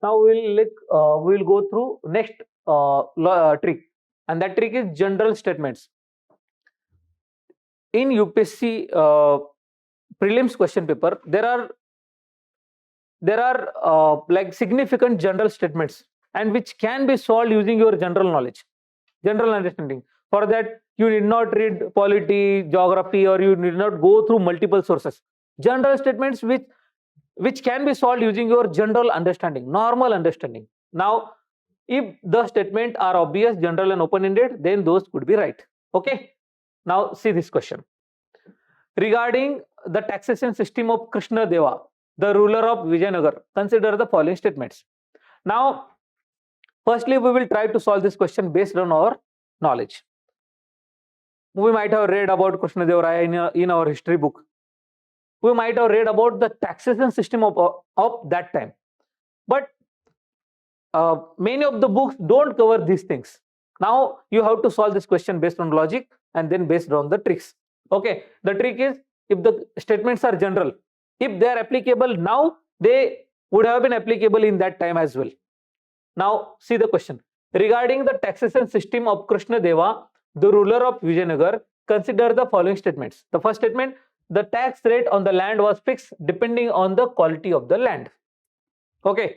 Now we'll go through next trick, and that trick is general statements. In UPSC prelims question paper, there are like significant general statements, and which can be solved using your general knowledge, general understanding. For that, you need not read polity, geography, or you need not go through multiple sources. General statements which can be solved using your general understanding, normal understanding. Now, if the statement are obvious, general and open-ended, then those could be right. Okay. Now see this question. Regarding the taxation system of Krishna Deva, the ruler of Vijayanagar, consider the following statements. Now, firstly, we will try to solve this question based on our knowledge. We might have read about Krishna Deva Raya in our history book. We might have read about the taxation system of that time. But many of the books don't cover these things. Now you have to solve this question based on logic and then based on the tricks. Okay, the trick is, if the statements are general, if they are applicable now, they would have been applicable in that time as well. Now see the question. Regarding the taxation system of Krishna Deva, the ruler of Vijayanagar, consider the following statements. The first statement, the tax rate on the land was fixed depending on the quality of the land. Okay,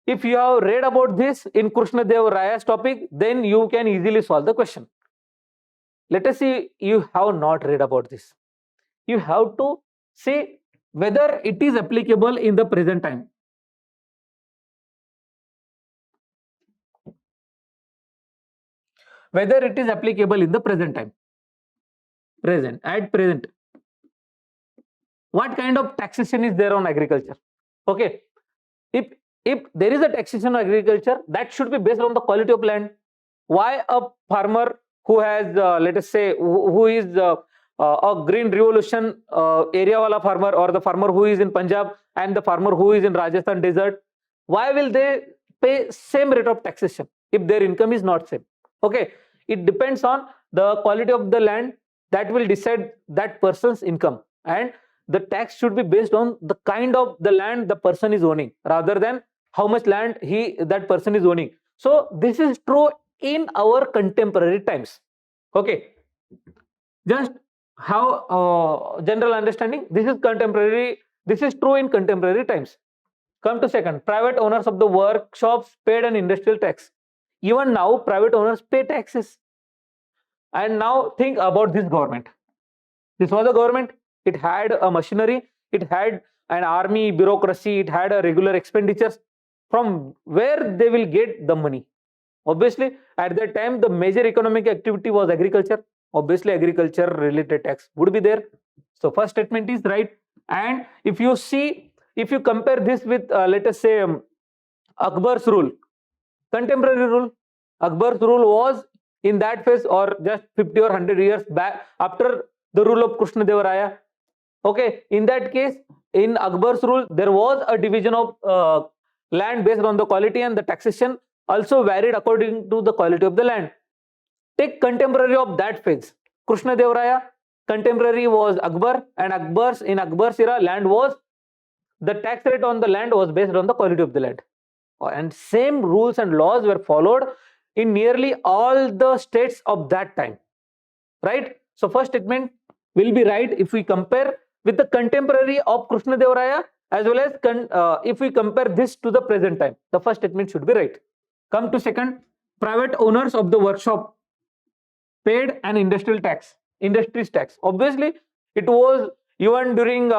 if you have read about this in Krishna Deva Raya's topic, then you can easily solve the question. Let us see, you have not read about this. You have to see whether it is applicable in the present time. Whether it is applicable in the present time. At present. What kind of taxation is there on agriculture? Okay. If there is a taxation on agriculture, that should be based on the quality of land. Why a farmer who has, let us say, who is a green revolution area wala farmer, or the farmer who is in Punjab and the farmer who is in Rajasthan desert, why will they pay same rate of taxation if their income is not same? Okay, it depends on the quality of the land that will decide that person's income, and the tax should be based on the kind of the land the person is owning rather than how much land that person is owning. So this is true in our contemporary times. Okay, just how general understanding, this is contemporary, this is true in contemporary times. Come to second, private owners of the workshops paid an industrial tax. Even now private owners pay taxes. And now think about this government. This was a government, it had a machinery, it had an army, bureaucracy, it had a regular expenditures. From where they will get the money? Obviously, at that time, the major economic activity was agriculture. Obviously, agriculture related tax would be there. So first statement is right. And if you see, if you compare this with, let us say, Akbar's rule, contemporary rule, Akbar's rule was in that phase, or just 50 or 100 years back after the rule of Krishna Deva Raya. Okay, in that case, in Akbar's rule, there was a division of land based on the quality, and the taxation also varied according to the quality of the land. Take contemporary of that phase, Krishna Deva Raya, contemporary was Akbar, and in Akbar's era, land was, the tax rate on the land was based on the quality of the land. And same rules and laws were followed in nearly all the states of that time. Right? So first statement will be right if we compare with the contemporary of Krishna Deva Raya, as well as if we compare this to the present time. The first statement should be right. Come to second, private owners of the workshop paid an industries tax. Obviously, it was even during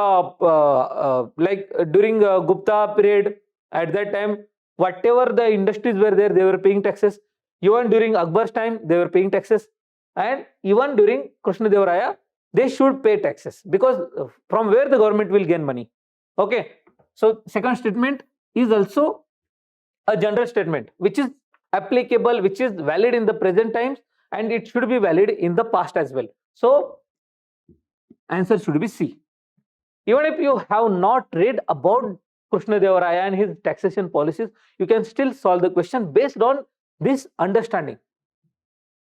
during Gupta period. At that time, whatever the industries were there, they were paying taxes. Even during Akbar's time, they were paying taxes, and even during Krishna Deva Raya, they should pay taxes, because from where the government will gain money. Okay, so second statement is also a general statement which is applicable, which is valid in the present times, and it should be valid in the past as well. So answer should be C. Even if you have not read about Krishna Deva Raya and his taxation policies, you can still solve the question based on this understanding,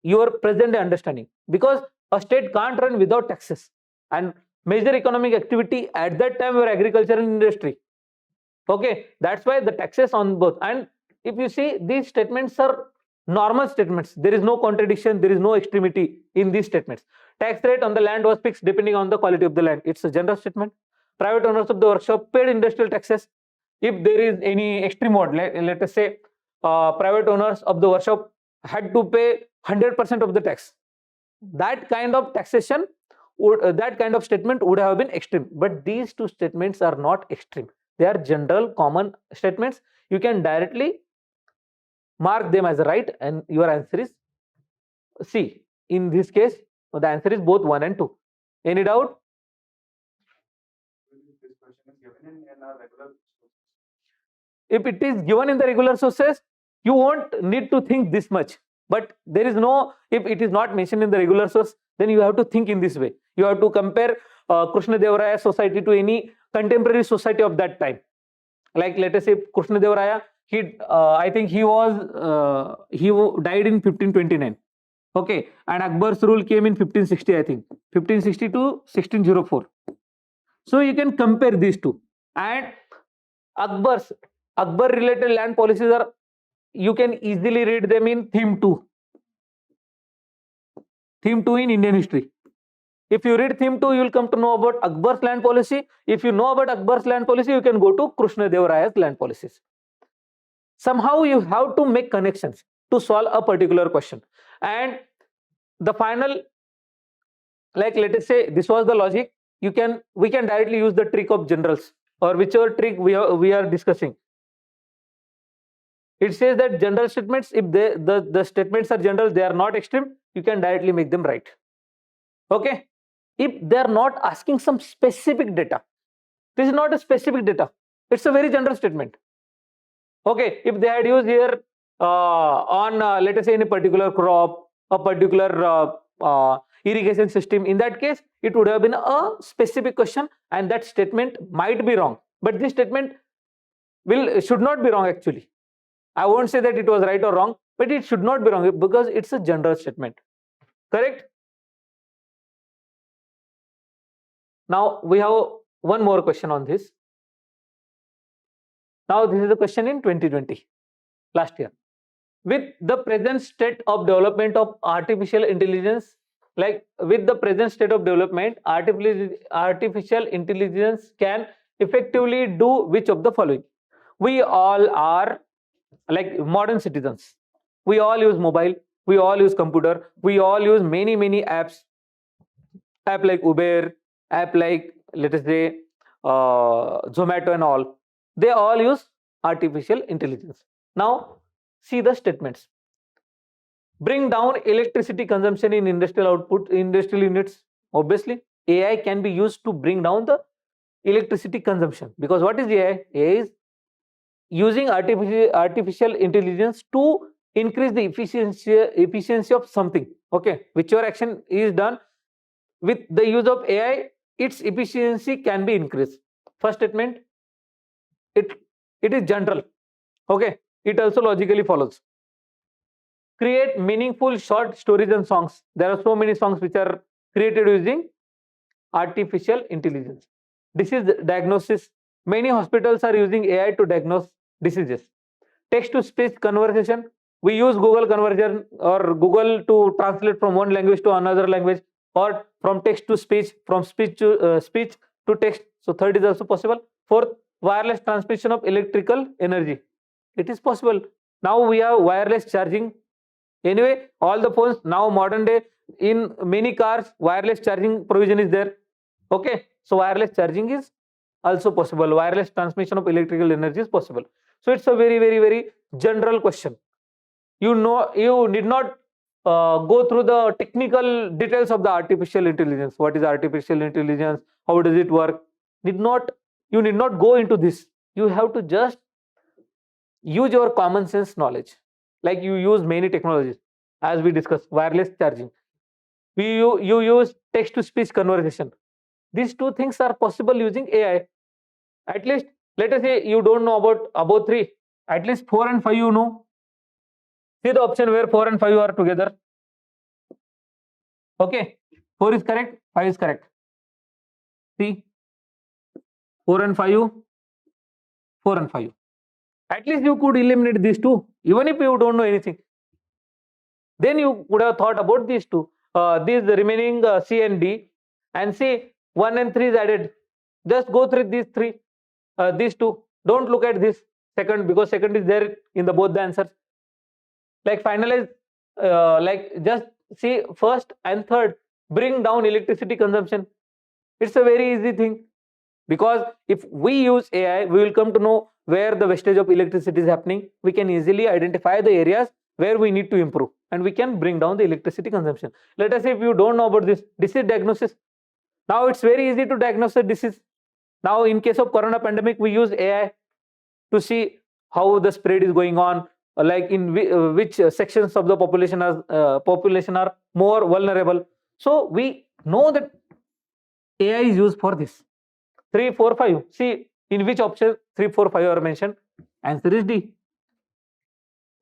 your present understanding, because a state can't run without taxes, and major economic activity at that time were agriculture and industry. Okay, that's why the taxes on both. And if you see, these statements are normal statements. There is no contradiction, there is no extremity in these statements. Tax rate on the land was fixed depending on the quality of the land. It's a general statement. Private owners of the workshop paid industrial taxes. If there is any extreme mode, let us say private owners of the workshop had to pay 100% of the tax. That kind of taxation that kind of statement would have been extreme. But these two statements are not extreme. They are general common statements. You can directly mark them as right, and your answer is C. In this case, the answer is both 1 and 2. Any doubt? If it is given in the regular sources, you won't need to think this much. But there is no, if it is not mentioned in the regular source, then you have to think in this way. You have to compare Krishna Deva Raya society to any contemporary society of that time. Like let us say Krishna Deva Raya, I think he died in 1529. Okay, and Akbar's rule came in 1560, I think 1560 to 1604. So you can compare these two. And Akbar related land policies are, you can easily read them in theme 2. Theme 2 in Indian history. If you read theme 2, you will come to know about Akbar's land policy. If you know about Akbar's land policy, you can go to Krishna Deva Raya's land policies. Somehow you have to make connections to solve a particular question. And the final, like let us say this was the logic, we can directly use the trick of generals, or whichever trick we are discussing. It says that general statements, if the statements are general, they are not extreme, you can directly make them right. Okay, if they are not asking some specific data, this is not a specific data, it's a very general statement. Okay, if they had used here on let us say in a particular crop, a particular irrigation system, in that case it would have been a specific question, and that statement might be wrong. But this statement should not be wrong actually. I won't say that it was right or wrong, but it should not be wrong because it's a general statement. Correct? Now we have one more question on this. Now this is the question in 2020, last year. With the present state of development of artificial intelligence, artificial intelligence can effectively do which of the following? We all are like modern citizens. We all use mobile, we all use computer, we all use many apps. App like Uber, app like let us say Zomato and all. They all use artificial intelligence. Now see the statements. Bring down electricity consumption in industrial units. Obviously, AI can be used to bring down the electricity consumption, because what is AI? AI is using artificial intelligence to increase the efficiency of something. Okay, whichever action is done with the use of AI, its efficiency can be increased. First statement, it is general. Okay, it also logically follows. Create meaningful short stories and songs. There are so many songs which are created using artificial intelligence. Disease diagnosis. Many hospitals are using AI to diagnose diseases. Text to speech conversation. We use Google Conversion or Google to translate from one language to another language, or from text to speech, from speech to text. So third is also possible. Fourth, wireless transmission of electrical energy. It is possible. Now we have wireless charging. Anyway, all the phones now modern day, in many cars wireless charging provision is there. Okay, so wireless charging is also possible. Wireless transmission of electrical energy is possible. So it's a very general question. You need not go through the technical details of the artificial intelligence. What is artificial intelligence? How does it work? You need not go into this. You have to just use your common sense knowledge. Like you use many technologies, as we discussed, wireless charging. You use text to speech conversation. These two things are possible using AI. At least, let us say you don't know about 3. At least 4 and 5 you know. See the option where 4 and 5 are together. Okay, 4 is correct, 5 is correct. See, 4 and 5, 4 and 5. At least you could eliminate these two, even if you don't know anything. Then you would have thought about these two, these remaining C and D, and see 1 and 3 is added. Just go through these three, these two. Don't look at this second, because second is there in the both the answers. Like finalize, like just see first and third. Bring down electricity consumption. It's a very easy thing, because if we use AI, we will come to know where the wastage of electricity is happening. We can easily identify the areas where we need to improve, and we can bring down the electricity consumption. Let us say if you don't know about this disease diagnosis, now it's very easy to diagnose a disease. Now in case of corona pandemic, we use AI to see how the spread is going on, like in which sections of the population are more vulnerable. So we know that AI is used for this. 3, 4, 5. See in which option 3, 4, 5 are mentioned. Answer is D.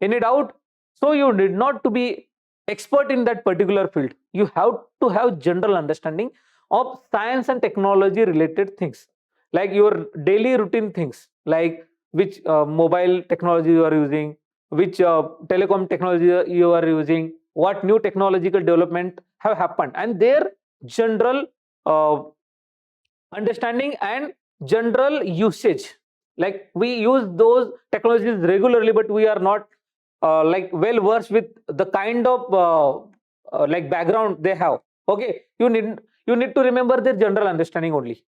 Any doubt? So you need not to be expert in that particular field. You have to have general understanding of science and technology related things, like your daily routine things, like which mobile technology you are using, which telecom technology you are using, what new technological development have happened, and their general understanding and general usage. Like we use those technologies regularly, but we are not like well versed with the kind of like background they have. Okay, you need to remember their general understanding only.